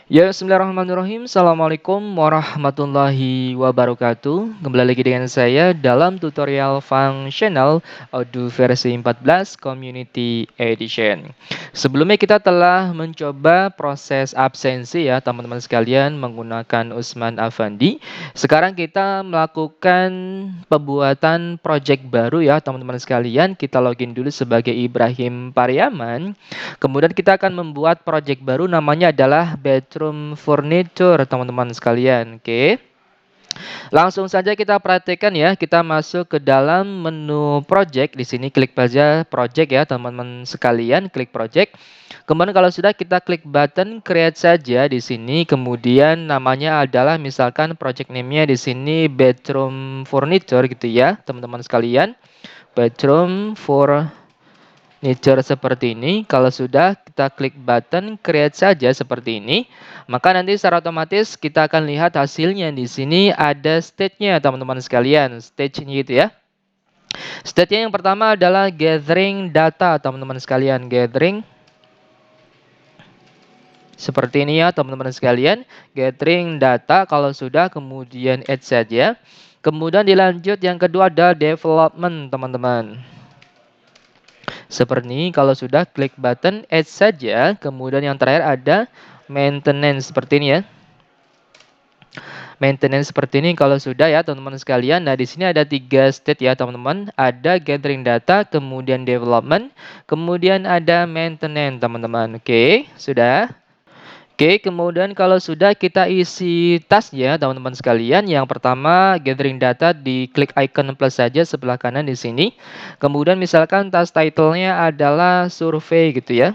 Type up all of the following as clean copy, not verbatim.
Ya, bismillahirrahmanirrahim. Assalamualaikum warahmatullahi wabarakatuh. Kembali lagi dengan saya dalam tutorial functional Odoo versi 14 Community Edition. Sebelumnya kita telah mencoba proses absensi ya teman-teman sekalian menggunakan Usman Afandi. Sekarang kita melakukan pembuatan project baru ya teman-teman sekalian. Kita login dulu sebagai Ibrahim Pariaman. Kemudian kita akan membuat project baru namanya adalah bedroom furniture teman-teman sekalian. Oke. Langsung saja kita perhatikan ya, kita masuk ke dalam menu project. Di sini klik saja project ya teman-teman sekalian, klik project. Kemudian kalau sudah kita klik button create saja di sini. Kemudian namanya adalah misalkan project name-nya di sini bedroom furniture gitu ya, teman-teman sekalian. Bedroom furniture seperti ini. Kalau sudah kita klik button create saja seperti ini, maka nanti secara otomatis kita akan lihat hasilnya. Di sini ada stage-nya teman-teman sekalian, stage-nya gitu ya. Stage-nya yang pertama adalah gathering data teman-teman sekalian, gathering seperti ini ya teman-teman sekalian, gathering data. Kalau sudah kemudian add saja. Kemudian dilanjut yang kedua ada development teman-teman. Seperti ini, kalau sudah klik button add saja, kemudian yang terakhir ada maintenance seperti ini ya. Maintenance seperti ini kalau sudah ya teman-teman sekalian. Nah, di sini ada 3 state ya teman-teman. Ada gathering data, kemudian development, kemudian ada maintenance teman-teman. Oke, sudah. Oke, kemudian kalau sudah kita isi tasnya teman-teman sekalian. Yang pertama gathering data, diklik icon plus saja sebelah kanan di sini. Kemudian misalkan task title-nya adalah survei gitu ya.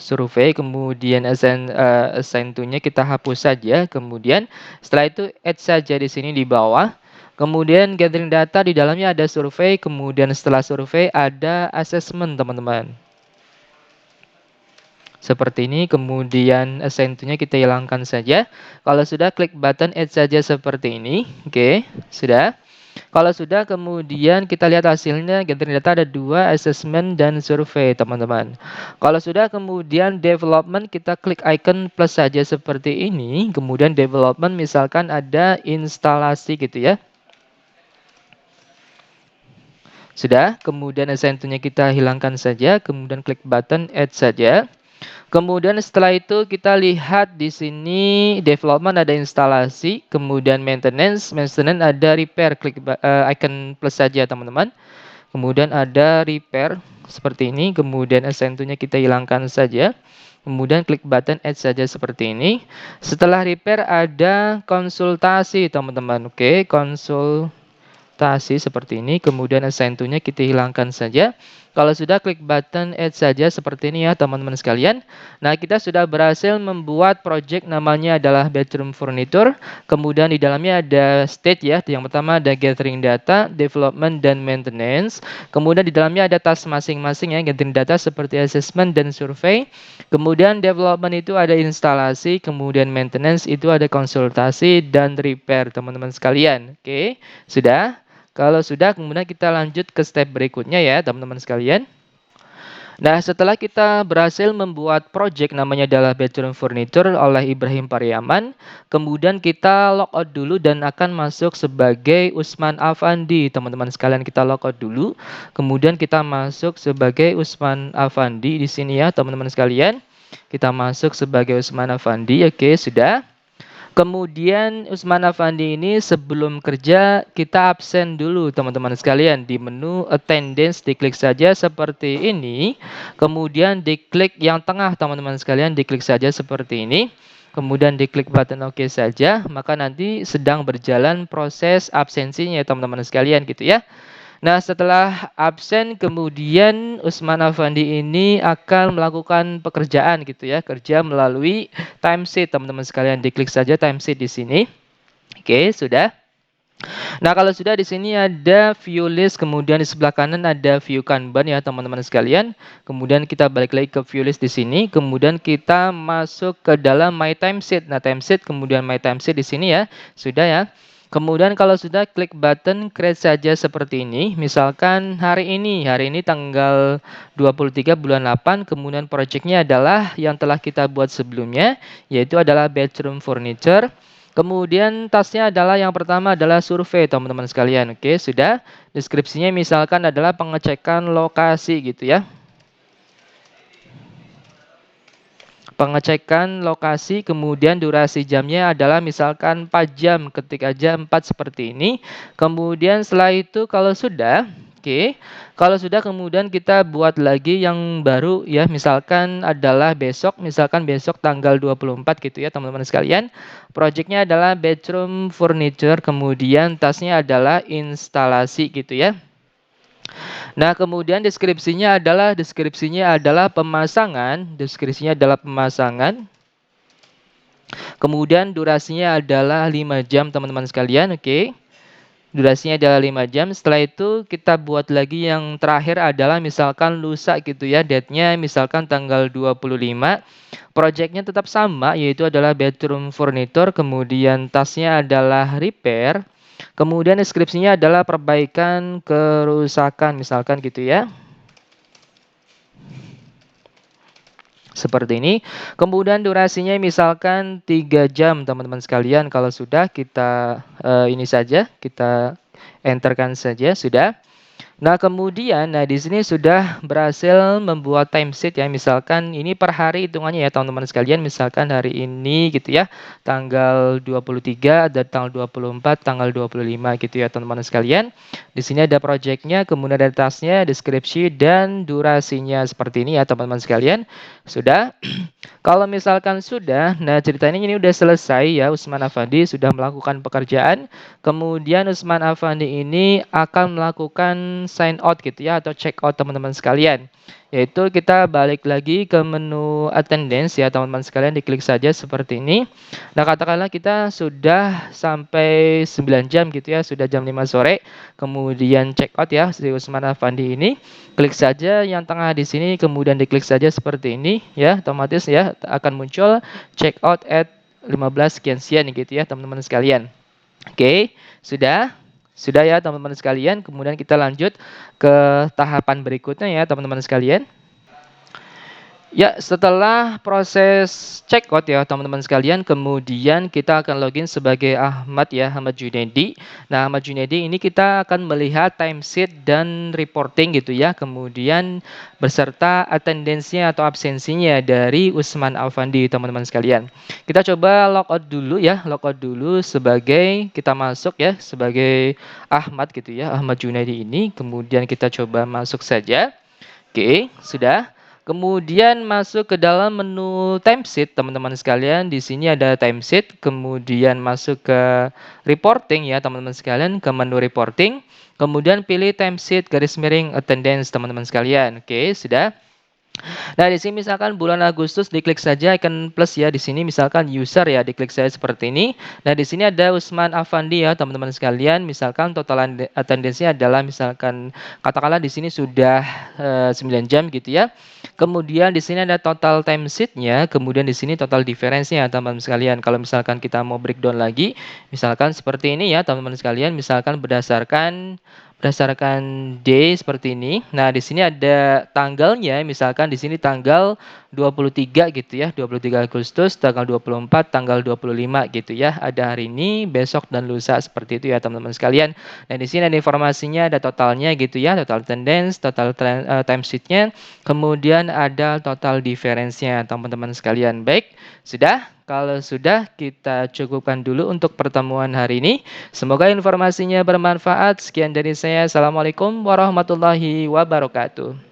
Survei, kemudian assign to-nya kita hapus saja. Kemudian setelah itu add saja di sini di bawah. Kemudian gathering data di dalamnya ada survei, kemudian setelah survei ada assessment teman-teman. Seperti ini, kemudian assign to-nya kita hilangkan saja. Kalau sudah, klik button add saja seperti ini. Oke, sudah. Kalau sudah, kemudian kita lihat hasilnya, gathering data ada 2, assessment dan survei, teman-teman. Kalau sudah, kemudian development, kita klik icon plus saja seperti ini. Kemudian development, misalkan ada instalasi gitu ya. Sudah, kemudian assign to-nya kita hilangkan saja, kemudian klik button add saja. Kemudian setelah itu kita lihat di sini development ada instalasi, kemudian maintenance ada repair, klik icon plus saja teman-teman. Kemudian ada repair seperti ini, kemudian assign to-nya kita hilangkan saja. Kemudian klik button add saja seperti ini. Setelah repair ada konsultasi teman-teman. Oke, konsultasi seperti ini, kemudian assign to-nya kita hilangkan saja. Kalau sudah, klik button add saja seperti ini ya teman-teman sekalian. Nah, kita sudah berhasil membuat project namanya adalah bedroom furniture. Kemudian di dalamnya ada state ya. Yang pertama ada gathering data, development, dan maintenance. Kemudian di dalamnya ada task masing-masing ya. Gathering data seperti assessment dan survei. Kemudian development itu ada instalasi, kemudian maintenance itu ada konsultasi dan repair teman-teman sekalian. Oke, sudah. Kalau sudah, kemudian kita lanjut ke step berikutnya ya, teman-teman sekalian. Nah, setelah kita berhasil membuat project namanya adalah bedroom furniture oleh Ibrahim Pariaman, kemudian kita logout dulu dan akan masuk sebagai Usman Afandi. Teman-teman sekalian, kita logout dulu, kemudian kita masuk sebagai Usman Afandi di sini ya, teman-teman sekalian. Kita masuk sebagai Usman Afandi. Oke, sudah. Kemudian Usman Afandi ini sebelum kerja kita absen dulu teman-teman sekalian. Di menu attendance diklik saja seperti ini. Kemudian diklik yang tengah teman-teman sekalian, diklik saja seperti ini. Kemudian diklik button OK saja, maka nanti sedang berjalan proses absensinya teman-teman sekalian gitu ya. Nah, setelah absen, kemudian Usman Afandi ini akan melakukan pekerjaan gitu ya, kerja melalui timesheet teman-teman sekalian. Diklik saja timesheet di sini. Oke, sudah. Nah, kalau sudah di sini ada view list, kemudian di sebelah kanan ada view Kanban ya teman-teman sekalian. Kemudian kita balik lagi ke view list di sini, kemudian kita masuk ke dalam my timesheet. Nah, timesheet kemudian my timesheet di sini ya. Sudah ya. Kemudian kalau sudah klik button create saja seperti ini. Misalkan hari ini tanggal 23 bulan 8, kemudian projectnya adalah yang telah kita buat sebelumnya, yaitu adalah bedroom furniture. Kemudian tasnya adalah yang pertama adalah survei teman-teman sekalian. Oke, sudah. Deskripsinya misalkan adalah pengecekan lokasi gitu ya. Pengecekan lokasi, kemudian durasi jamnya adalah misalkan 4 jam, ketik aja 4 seperti ini. Kemudian setelah itu kalau sudah, oke, kalau sudah kemudian kita buat lagi yang baru ya, misalkan adalah misalkan besok tanggal 24 gitu ya teman-teman sekalian. Projectnya adalah bedroom furniture, kemudian tasnya adalah instalasi gitu ya. Nah, kemudian deskripsinya adalah pemasangan. Kemudian durasinya adalah 5 jam teman-teman sekalian, oke. Durasinya adalah 5 jam. Setelah itu kita buat lagi yang terakhir adalah misalkan lusa gitu ya, date-nya misalkan tanggal 25. Project-nya tetap sama yaitu adalah bedroom furniture, kemudian tasnya adalah repair. Kemudian deskripsinya adalah perbaikan kerusakan misalkan gitu ya. Seperti ini. Kemudian durasinya misalkan 3 jam teman-teman sekalian. Kalau sudah kita ini saja, kita enterkan saja sudah. Nah, kemudian di sini sudah berhasil membuat timesheet ya. Misalkan ini per hari hitungannya ya teman-teman sekalian. Misalkan hari ini gitu ya, tanggal 23 dan tanggal 24, tanggal 25 gitu ya teman-teman sekalian. Di sini ada projectnya, kemudian ada tasnya, deskripsi dan durasinya seperti ini ya teman-teman sekalian. Sudah. Kalau misalkan sudah, nah ceritanya ini udah selesai ya, Usman Afandi sudah melakukan pekerjaan. Kemudian Usman Afandi ini akan melakukan sign out gitu ya, atau check out teman-teman sekalian. Yaitu kita balik lagi ke menu attendance ya teman-teman sekalian, diklik saja seperti ini. Nah, katakanlah kita sudah sampai 9 jam gitu ya, sudah jam 5 sore. Kemudian check out ya si Usman Afandi ini. Klik saja yang tengah di sini, kemudian diklik saja seperti ini ya, otomatis ya akan muncul check out at 15 sekian gitu ya teman-teman sekalian. Oke, sudah. Sudah ya teman-teman sekalian. Kemudian kita lanjut ke tahapan berikutnya ya teman-teman sekalian. Ya, setelah proses check out ya teman-teman sekalian, kemudian kita akan login sebagai Ahmad ya, Ahmad Junaidi. Nah, Ahmad Junaidi ini kita akan melihat timesheet dan reporting gitu ya, kemudian beserta attendance-nya atau absensinya dari Usman Afandi teman-teman sekalian. Kita coba logout dulu ya, logout dulu sebagai kita masuk ya sebagai Ahmad gitu ya, Ahmad Junaidi ini. Kemudian kita coba masuk saja. Oke, sudah. Kemudian masuk ke dalam menu timesheet teman-teman sekalian. Di sini ada timesheet, kemudian masuk ke reporting ya teman-teman sekalian, ke menu reporting. Kemudian pilih timesheet garis miring attendance teman-teman sekalian. Oke, sudah. Nah, di sini misalkan bulan Agustus diklik saja icon plus ya. Di sini misalkan user ya, diklik saja seperti ini. Nah, di sini ada Usman Afandi ya, teman-teman sekalian. Misalkan total attendance-nya adalah misalkan katakanlah di sini sudah 9 jam gitu ya. Kemudian di sini ada total time sheet-nya, kemudian di sini total difference-nya teman-teman sekalian. Kalau misalkan kita mau breakdown lagi, misalkan seperti ini ya, teman-teman sekalian, misalkan berdasarkan day seperti ini. Nah, di sini ada tanggalnya, misalkan di sini tanggal 23 gitu ya, 23 Agustus, tanggal 24, tanggal 25 gitu ya. Ada hari ini, besok dan lusa seperti itu ya teman-teman sekalian. Dan di sini ada informasinya, ada totalnya gitu ya, total attendance, total time sheet-nya, kemudian ada total difference-nya teman-teman sekalian. Baik, sudah? Kalau sudah, kita cukupkan dulu untuk pertemuan hari ini. Semoga informasinya bermanfaat. Sekian dari saya. Assalamualaikum warahmatullahi wabarakatuh.